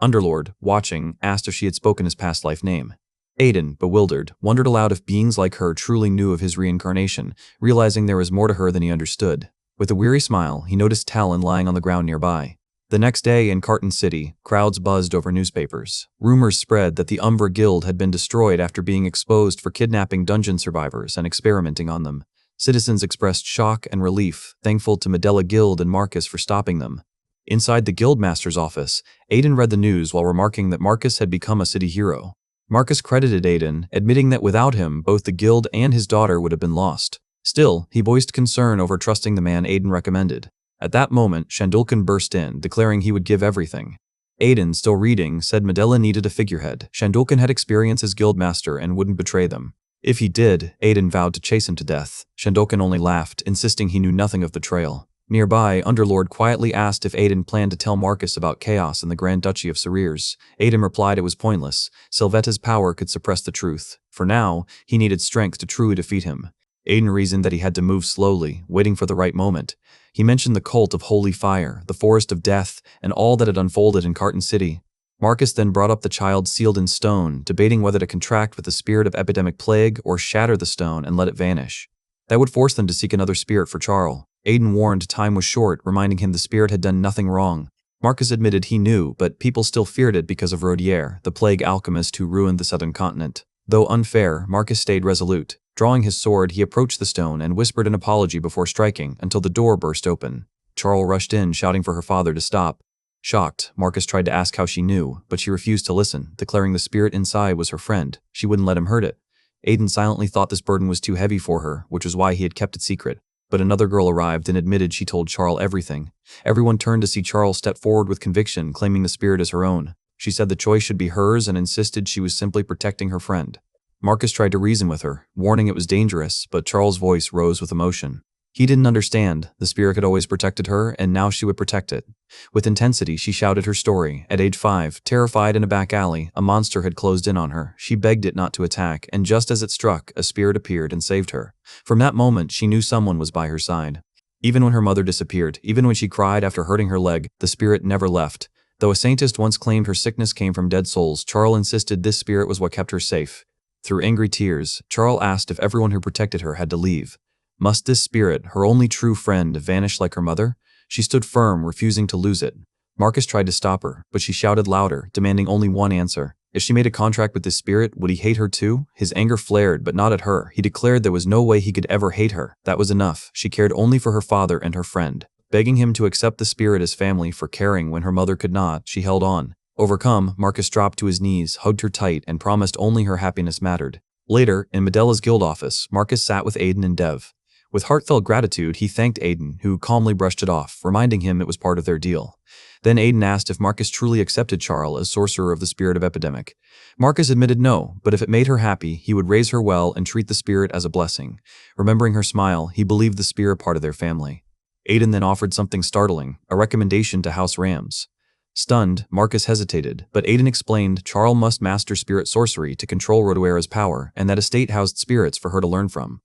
Underlord, watching, asked if she had spoken his past life name. Aiden, bewildered, wondered aloud if beings like her truly knew of his reincarnation, realizing there was more to her than he understood. With a weary smile, he noticed Talon lying on the ground nearby. The next day in Carton City, crowds buzzed over newspapers. Rumors spread that the Umbra Guild had been destroyed after being exposed for kidnapping dungeon survivors and experimenting on them. Citizens expressed shock and relief, thankful to Medela Guild and Marcus for stopping them. Inside the Guildmaster's office, Aiden read the news while remarking that Marcus had become a city hero. Marcus credited Aiden, admitting that without him, both the guild and his daughter would have been lost. Still, he voiced concern over trusting the man Aiden recommended. At that moment, Shandulkan burst in, declaring he would give everything. Aiden, still reading, said Medela needed a figurehead. Shandulkan had experience as guildmaster and wouldn't betray them. If he did, Aiden vowed to chase him to death. Shandulkan only laughed, insisting he knew nothing of betrayal. Nearby, Underlord quietly asked if Aiden planned to tell Marcus about chaos in the Grand Duchy of Sareers. Aiden replied it was pointless. Sylveta's power could suppress the truth. For now, he needed strength to truly defeat him. Aiden reasoned that he had to move slowly, waiting for the right moment. He mentioned the cult of Holy Fire, the Forest of Death, and all that had unfolded in Carton City. Marcus then brought up the child sealed in stone, debating whether to contract with the spirit of epidemic plague or shatter the stone and let it vanish. That would force them to seek another spirit for Charles. Aiden warned time was short, reminding him the spirit had done nothing wrong. Marcus admitted he knew, but people still feared it because of Rodier, the plague alchemist who ruined the southern continent. Though unfair, Marcus stayed resolute. Drawing his sword, he approached the stone and whispered an apology before striking, until the door burst open. Charles rushed in, shouting for her father to stop. Shocked, Marcus tried to ask how she knew, but she refused to listen, declaring the spirit inside was her friend. She wouldn't let him hurt it. Aiden silently thought this burden was too heavy for her, which was why he had kept it secret. But another girl arrived and admitted she told Charles everything. Everyone turned to see Charles step forward with conviction, claiming the spirit as her own. She said the choice should be hers and insisted she was simply protecting her friend. Marcus tried to reason with her, warning it was dangerous, but Charles' voice rose with emotion. He didn't understand. The spirit had always protected her, and now she would protect it. With intensity, she shouted her story. At age 5, terrified in a back alley, a monster had closed in on her. She begged it not to attack, and just as it struck, a spirit appeared and saved her. From that moment, she knew someone was by her side. Even when her mother disappeared, even when she cried after hurting her leg, the spirit never left. Though a saintist once claimed her sickness came from dead souls, Charles insisted this spirit was what kept her safe. Through angry tears, Charles asked if everyone who protected her had to leave. Must this spirit, her only true friend, vanish like her mother? She stood firm, refusing to lose it. Marcus tried to stop her, but she shouted louder, demanding only one answer. If she made a contract with this spirit, would he hate her too? His anger flared, but not at her. He declared there was no way he could ever hate her. That was enough. She cared only for her father and her friend. Begging him to accept the spirit as family for caring when her mother could not, she held on. Overcome, Marcus dropped to his knees, hugged her tight, and promised only her happiness mattered. Later, in Medela's guild office, Marcus sat with Aiden and Dev. With heartfelt gratitude, he thanked Aiden, who calmly brushed it off, reminding him it was part of their deal. Then Aiden asked if Marcus truly accepted Charles as sorcerer of the spirit of epidemic. Marcus admitted no, but if it made her happy, he would raise her well and treat the spirit as a blessing. Remembering her smile, he believed the spirit part of their family. Aiden then offered something startling, a recommendation to House Rams. Stunned, Marcus hesitated, but Aiden explained Charles must master spirit sorcery to control Rodoera's power, and that a state housed spirits for her to learn from.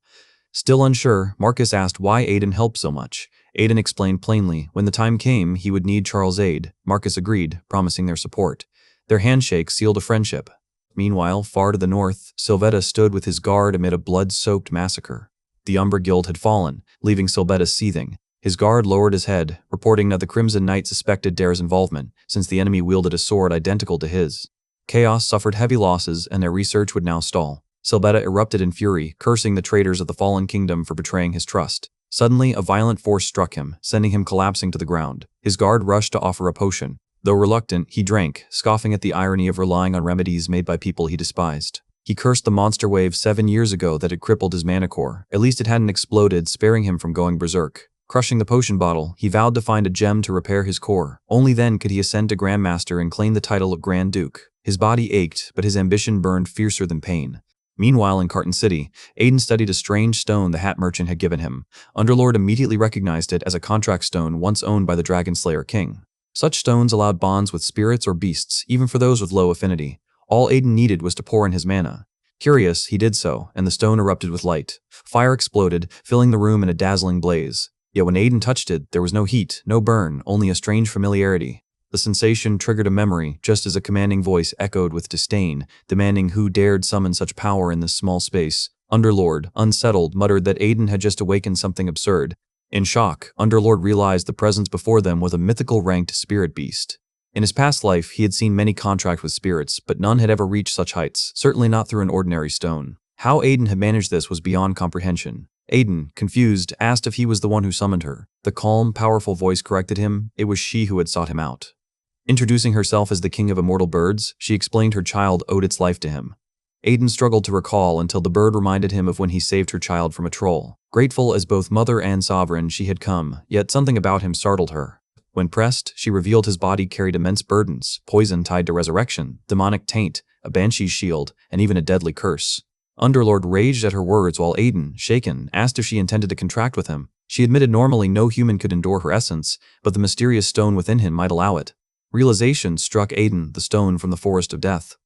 Still unsure, Marcus asked why Aiden helped so much. Aiden explained plainly, when the time came, he would need Charles' aid. Marcus agreed, promising their support. Their handshake sealed a friendship. Meanwhile, far to the north, Sylveta stood with his guard amid a blood-soaked massacre. The Umbra Guild had fallen, leaving Sylveta seething. His guard lowered his head, reporting that the Crimson Knight suspected Dare's involvement, since the enemy wielded a sword identical to his. Chaos suffered heavy losses, and their research would now stall. Sylveta erupted in fury, cursing the traitors of the fallen kingdom for betraying his trust. Suddenly, a violent force struck him, sending him collapsing to the ground. His guard rushed to offer a potion. Though reluctant, he drank, scoffing at the irony of relying on remedies made by people he despised. He cursed the monster wave 7 years ago that had crippled his mana core. At least it hadn't exploded, sparing him from going berserk. Crushing the potion bottle, he vowed to find a gem to repair his core. Only then could he ascend to Grandmaster and claim the title of Grand Duke. His body ached, but his ambition burned fiercer than pain. Meanwhile, in Carton City, Aiden studied a strange stone the hat merchant had given him. Underlord immediately recognized it as a contract stone once owned by the Dragon Slayer King. Such stones allowed bonds with spirits or beasts, even for those with low affinity. All Aiden needed was to pour in his mana. Curious, he did so, and the stone erupted with light. Fire exploded, filling the room in a dazzling blaze. Yet when Aiden touched it, there was no heat, no burn, only a strange familiarity. The sensation triggered a memory, just as a commanding voice echoed with disdain, demanding who dared summon such power in this small space. Underlord, unsettled, muttered that Aiden had just awakened something absurd. In shock, Underlord realized the presence before them was a mythical ranked spirit beast. In his past life, he had seen many contract with spirits, but none had ever reached such heights, certainly not through an ordinary stone. How Aiden had managed this was beyond comprehension. Aiden, confused, asked if he was the one who summoned her. The calm, powerful voice corrected him. It was she who had sought him out. Introducing herself as the king of immortal birds, she explained her child owed its life to him. Aiden struggled to recall until the bird reminded him of when he saved her child from a troll. Grateful as both mother and sovereign, she had come, yet something about him startled her. When pressed, she revealed his body carried immense burdens, poison tied to resurrection, demonic taint, a banshee's shield, and even a deadly curse. Underlord raged at her words while Aiden, shaken, asked if she intended to contract with him. She admitted normally no human could endure her essence, but the mysterious stone within him might allow it. Realization struck Aiden, the stone from the forest of death.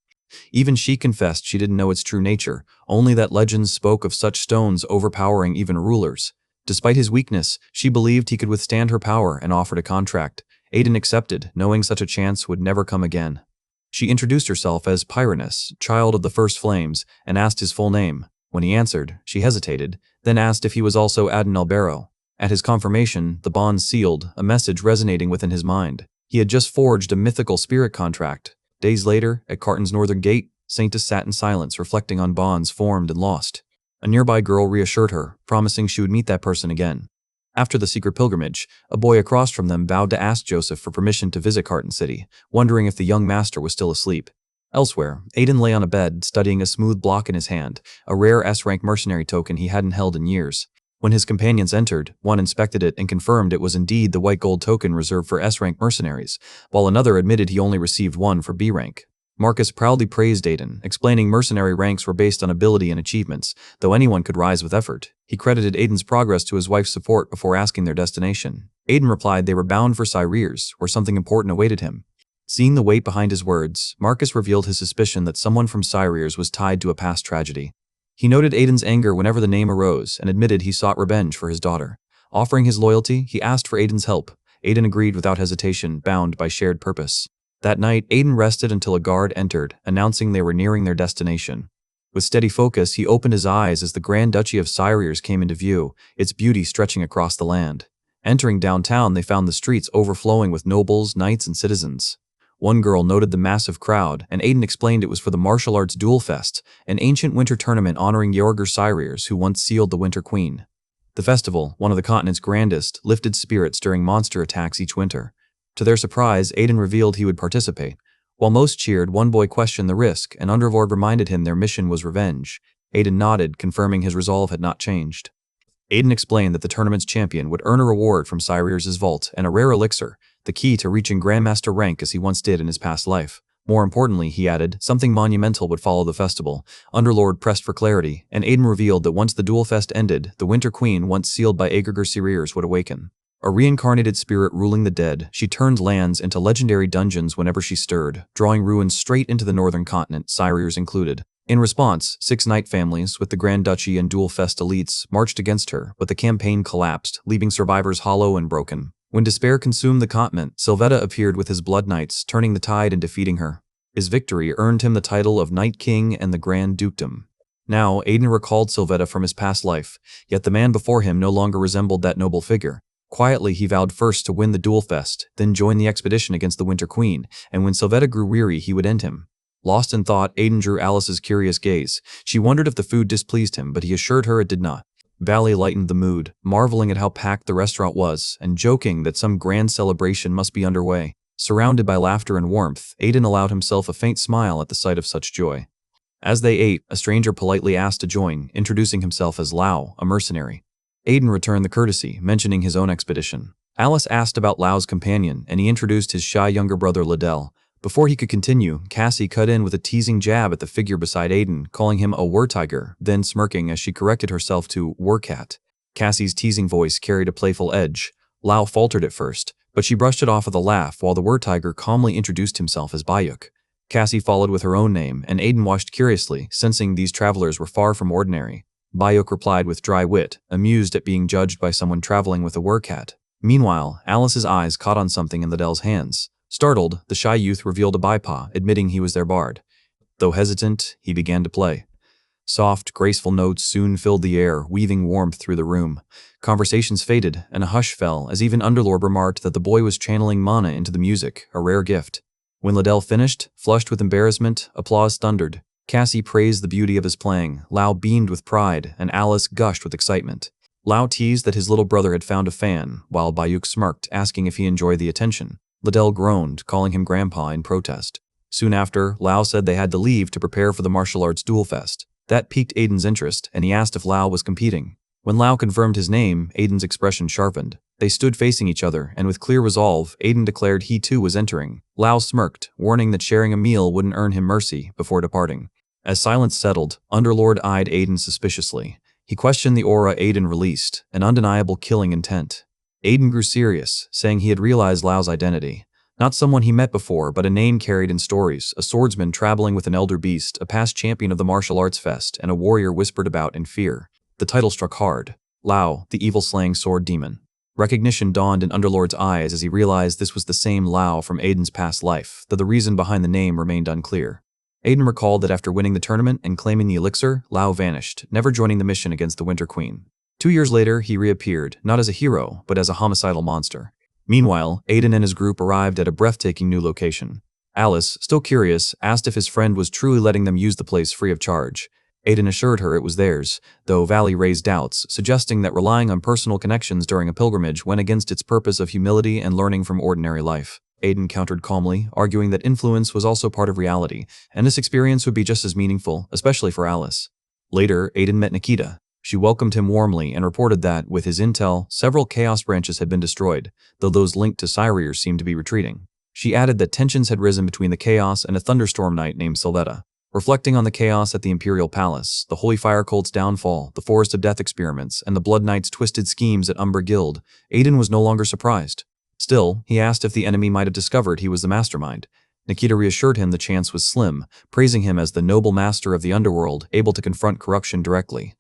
Even she confessed she didn't know its true nature, only that legends spoke of such stones overpowering even rulers. Despite his weakness, she believed he could withstand her power and offered a contract. Aiden accepted, knowing such a chance would never come again. She introduced herself as Pyranus, child of the first flames, and asked his full name. When he answered, she hesitated, then asked if he was also Adin Albero. At his confirmation, the bond sealed, a message resonating within his mind. He had just forged a mythical spirit contract. Days later, at Carton's northern gate, Saintus sat in silence, reflecting on bonds formed and lost. A nearby girl reassured her, promising she would meet that person again. After the secret pilgrimage, a boy across from them vowed to ask Joseph for permission to visit Carton City, wondering if the young master was still asleep. Elsewhere, Aiden lay on a bed, studying a smooth block in his hand, a rare S-rank mercenary token he hadn't held in years. When his companions entered, one inspected it and confirmed it was indeed the white gold token reserved for S-rank mercenaries, while another admitted he only received one for B-rank. Marcus proudly praised Aiden, explaining mercenary ranks were based on ability and achievements, though anyone could rise with effort. He credited Aiden's progress to his wife's support before asking their destination. Aiden replied they were bound for Cyreres, where something important awaited him. Seeing the weight behind his words, Marcus revealed his suspicion that someone from Cyreres was tied to a past tragedy. He noted Aiden's anger whenever the name arose and admitted he sought revenge for his daughter. Offering his loyalty, he asked for Aiden's help. Aiden agreed without hesitation, bound by shared purpose. That night, Aiden rested until a guard entered, announcing they were nearing their destination. With steady focus, he opened his eyes as the Grand Duchy of Cyreres came into view, its beauty stretching across the land. Entering downtown, they found the streets overflowing with nobles, knights, and citizens. One girl noted the massive crowd, and Aiden explained it was for the Martial Arts Duel Fest, an ancient winter tournament honoring Yorger Cyreres, who once sealed the Winter Queen. The festival, one of the continent's grandest, lifted spirits during monster attacks each winter. To their surprise, Aiden revealed he would participate. While most cheered, one boy questioned the risk, and Underlord reminded him their mission was revenge. Aiden nodded, confirming his resolve had not changed. Aiden explained that the tournament's champion would earn a reward from Cyreres' vault and a rare elixir, the key to reaching Grandmaster rank as he once did in his past life. More importantly, he added, something monumental would follow the festival. Underlord pressed for clarity, and Aiden revealed that once the duel fest ended, the Winter Queen, once sealed by Aegirger Cyreres, would awaken. A reincarnated spirit ruling the dead, she turned lands into legendary dungeons whenever she stirred, drawing ruins straight into the northern continent, Cyreres included. In response, 6 knight families, with the Grand Duchy and Duel Fest elites, marched against her, but the campaign collapsed, leaving survivors hollow and broken. When despair consumed the continent, Sylvetta appeared with his blood knights, turning the tide and defeating her. His victory earned him the title of Night King and the Grand Dukedom. Now, Aiden recalled Sylvetta from his past life, yet the man before him no longer resembled that noble figure. Quietly, he vowed first to win the Duel Fest, then join the expedition against the Winter Queen, and when Sylvetta grew weary, he would end him. Lost in thought, Aiden drew Alice's curious gaze. She wondered if the food displeased him, but he assured her it did not. Valley lightened the mood, marveling at how packed the restaurant was, and joking that some grand celebration must be underway. Surrounded by laughter and warmth, Aiden allowed himself a faint smile at the sight of such joy. As they ate, a stranger politely asked to join, introducing himself as Lao, a mercenary. Aiden returned the courtesy, mentioning his own expedition. Alice asked about Lao's companion, and he introduced his shy younger brother Liddell. Before he could continue, Cassie cut in with a teasing jab at the figure beside Aiden, calling him a war-tiger, then smirking as she corrected herself to war-cat. Cassie's teasing voice carried a playful edge. Lao faltered at first, but she brushed it off with a laugh while the war-tiger calmly introduced himself as Bayuk. Cassie followed with her own name, and Aiden watched curiously, sensing these travelers were far from ordinary. Bayuk replied with dry wit, amused at being judged by someone traveling with a war-cat. Meanwhile, Alice's eyes caught on something in Liddell's hands. Startled, the shy youth revealed a baipa, admitting he was their bard. Though hesitant, he began to play. Soft, graceful notes soon filled the air, weaving warmth through the room. Conversations faded, and a hush fell as even Underlord remarked that the boy was channeling mana into the music, a rare gift. When Liddell finished, flushed with embarrassment, applause thundered. Cassie praised the beauty of his playing, Lao beamed with pride, and Alice gushed with excitement. Lao teased that his little brother had found a fan, while Bayuk smirked, asking if he enjoyed the attention. Liddell groaned, calling him grandpa in protest. Soon after, Lao said they had to leave to prepare for the martial arts duel fest. That piqued Aiden's interest, and he asked if Lao was competing. When Lao confirmed his name, Aiden's expression sharpened. They stood facing each other, and with clear resolve, Aiden declared he too was entering. Lao smirked, warning that sharing a meal wouldn't earn him mercy, before departing. As silence settled, Underlord eyed Aiden suspiciously. He questioned the aura Aiden released, an undeniable killing intent. Aiden grew serious, saying he had realized Lao's identity. Not someone he met before, but a name carried in stories, a swordsman traveling with an elder beast, a past champion of the martial arts fest, and a warrior whispered about in fear. The title struck hard. Lao, the evil-slaying sword demon. Recognition dawned in Underlord's eyes as he realized this was the same Lao from Aiden's past life, though the reason behind the name remained unclear. Aiden recalled that after winning the tournament and claiming the elixir, Lao vanished, never joining the mission against the Winter Queen. 2 years later, he reappeared, not as a hero, but as a homicidal monster. Meanwhile, Aiden and his group arrived at a breathtaking new location. Alice, still curious, asked if his friend was truly letting them use the place free of charge. Aiden assured her it was theirs, though Valley raised doubts, suggesting that relying on personal connections during a pilgrimage went against its purpose of humility and learning from ordinary life. Aiden countered calmly, arguing that influence was also part of reality, and this experience would be just as meaningful, especially for Alice. Later, Aiden met Nikita. She welcomed him warmly and reported that, with his intel, several Chaos branches had been destroyed, though those linked to Cyriers seemed to be retreating. She added that tensions had risen between the Chaos and a thunderstorm knight named Sylvetta. Reflecting on the chaos at the Imperial Palace, the Holy Fire Cult's downfall, the Forest of Death experiments, and the Blood Knight's twisted schemes at Umber Guild, Aiden was no longer surprised. Still, he asked if the enemy might have discovered he was the mastermind. Nikita reassured him the chance was slim, praising him as the noble master of the underworld, able to confront corruption directly.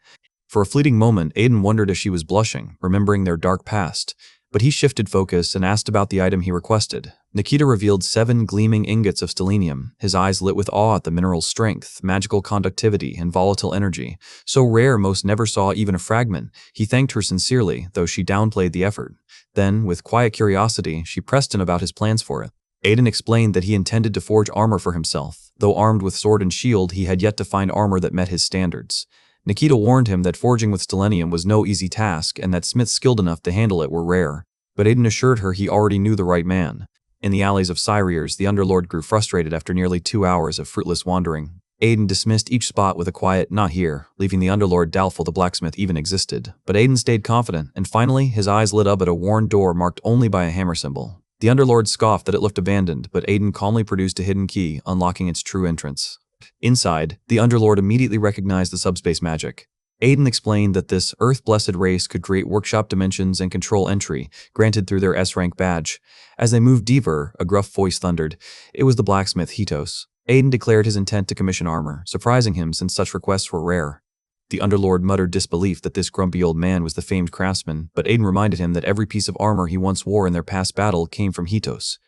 For a fleeting moment, Aiden wondered if she was blushing, remembering their dark past, but he shifted focus and asked about the item he requested. Nikita revealed 7 gleaming ingots of stellenium, his eyes lit with awe at the mineral's strength, magical conductivity, and volatile energy. So rare most never saw even a fragment. He thanked her sincerely, though she downplayed the effort. Then, with quiet curiosity, she pressed him about his plans for it. Aiden explained that he intended to forge armor for himself. Though armed with sword and shield, he had yet to find armor that met his standards. Nikita warned him that forging with stellenium was no easy task and that smiths skilled enough to handle it were rare. But Aiden assured her he already knew the right man. In the alleys of Cyriers, the Underlord grew frustrated after nearly 2 hours of fruitless wandering. Aiden dismissed each spot with a quiet, "not here," leaving the Underlord doubtful the blacksmith even existed. But Aiden stayed confident, and finally, his eyes lit up at a worn door marked only by a hammer symbol. The Underlord scoffed that it looked abandoned, but Aiden calmly produced a hidden key, unlocking its true entrance. Inside, the Underlord immediately recognized the subspace magic. Aiden explained that this Earth-blessed race could create workshop dimensions and control entry, granted through their S-rank badge. As they moved deeper, a gruff voice thundered. It was the blacksmith Hitos. Aiden declared his intent to commission armor, surprising him since such requests were rare. The Underlord muttered disbelief that this grumpy old man was the famed craftsman, but Aiden reminded him that every piece of armor he once wore in their past battle came from Hitos.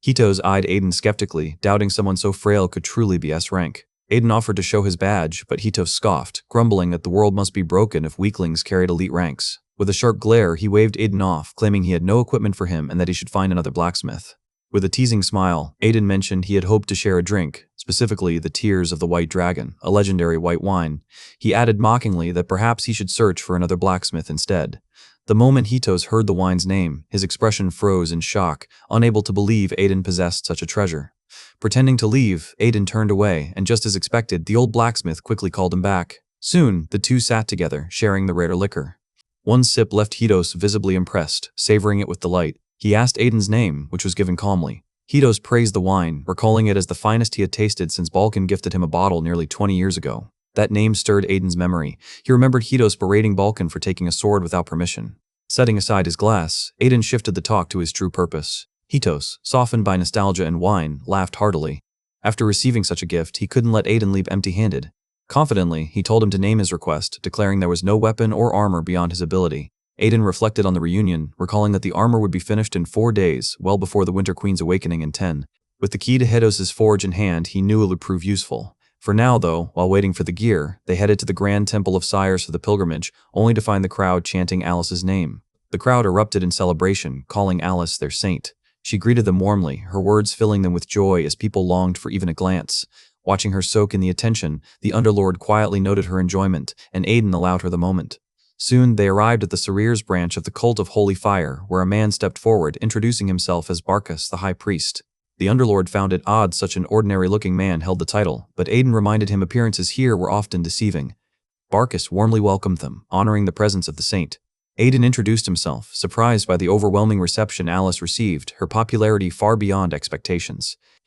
Hitos eyed Aiden skeptically, doubting someone so frail could truly be S-rank. Aiden offered to show his badge, but Hitos scoffed, grumbling that the world must be broken if weaklings carried elite ranks. With a sharp glare, he waved Aiden off, claiming he had no equipment for him and that he should find another blacksmith. With a teasing smile, Aiden mentioned he had hoped to share a drink, specifically the Tears of the White Dragon, a legendary white wine. He added mockingly that perhaps he should search for another blacksmith instead. The moment Hitos heard the wine's name, his expression froze in shock, unable to believe Aiden possessed such a treasure. Pretending to leave, Aiden turned away, and just as expected, the old blacksmith quickly called him back. Soon, the two sat together, sharing the rare liquor. One sip left Hitos visibly impressed, savoring it with delight. He asked Aiden's name, which was given calmly. Hitos praised the wine, recalling it as the finest he had tasted since Balkan gifted him a bottle nearly 20 years ago. That name stirred Aiden's memory. He remembered Hitos berating Balkan for taking a sword without permission. Setting aside his glass, Aiden shifted the talk to his true purpose. Hitos, softened by nostalgia and wine, laughed heartily. After receiving such a gift, he couldn't let Aiden leave empty-handed. Confidently, he told him to name his request, declaring there was no weapon or armor beyond his ability. Aiden reflected on the reunion, recalling that the armor would be finished in 4 days, well before the Winter Queen's awakening in 10. With the key to Hitos' forge in hand, he knew it would prove useful. For now, though, while waiting for the gear, they headed to the Grand Temple of Sires for the pilgrimage, only to find the crowd chanting Alice's name. The crowd erupted in celebration, calling Alice their saint. She greeted them warmly, her words filling them with joy as people longed for even a glance. Watching her soak in the attention, the Underlord quietly noted her enjoyment, and Aiden allowed her the moment. Soon, they arrived at the Sarir's branch of the Cult of Holy Fire, where a man stepped forward, introducing himself as Barkas, the High Priest. The Underlord found it odd such an ordinary-looking man held the title, but Aiden reminded him appearances here were often deceiving. Barkas warmly welcomed them, honoring the presence of the saint. Aiden introduced himself, surprised by the overwhelming reception Alice received, her popularity far beyond expectations.